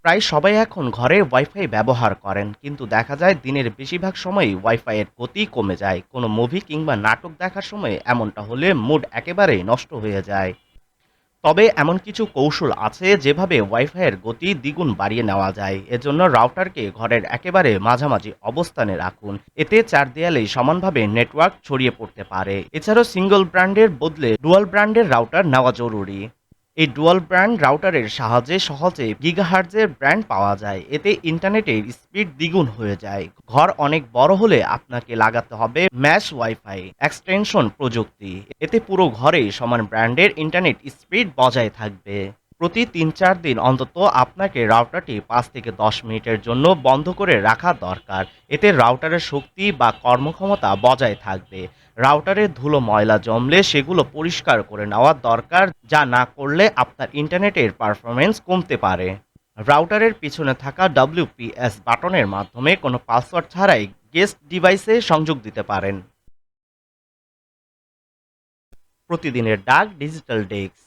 প্রায় সবাই এখন ঘরে ওয়াইফাই ব্যবহার করেন, কিন্তু দেখা যায় দিনের বেশিরভাগ সময়ই ওয়াইফাইয়ের গতি কমে যায়। কোনো মুভি কিংবা নাটক দেখার সময় এমনটা হলে মুড একেবারেই নষ্ট হয়ে যায়। তবে এমন কিছু কৌশল আছে যেভাবে ওয়াইফাইয়ের গতি দ্বিগুণ বাড়িয়ে নেওয়া যায়। এজন্য রাউটারকে ঘরের একেবারে মাঝামাঝি অবস্থানে রাখুন, এতে চার দেয়ালেই সমানভাবে নেটওয়ার্ক ছড়িয়ে পড়তে পারে। এছাড়াও সিঙ্গল ব্র্যান্ডের বদলে ডুয়াল ব্র্যান্ডের রাউটার নেওয়া জরুরি। এই ডুয়াল ব্র্যান্ড রাউটারের সাহায্যে সহজে গিগাহার্টজের ব্র্যান্ড পাওয়া যায়, এতে ইন্টারনেটের স্পিড দ্বিগুণ হয়ে যায়। ঘর অনেক বড় হলে আপনাকে লাগাতে হবে ম্যাশ ওয়াইফাই এক্সটেনশন প্রযুক্তি। এতে পুরো ঘরেই সমান ব্র্যান্ডের ইন্টারনেট স্পিড বজায় থাকবে। প্রতি ৩-৪ দিন অন্তত আপনাকে রাউটারটি ৫ থেকে ১০ মিনিটের জন্য বন্ধ করে রাখা দরকার। এতে রাউটারের শক্তি বা কর্মক্ষমতা বজায় থাকবে। রাউটারে ধুলো ময়লা জমলে সেগুলো পরিষ্কার করে নেওয়া দরকার, যা না করলে আপনার ইন্টারনেটের পারফরমেন্স কমতে পারে। রাউটারের পিছনে থাকা WPS বাটনের মাধ্যমে কোনো পাসওয়ার্ড ছাড়াই গেস্ট ডিভাইসে সংযোগ দিতে পারেন। প্রতিদিনের ডাক ডিজিটাল ডেস্ক।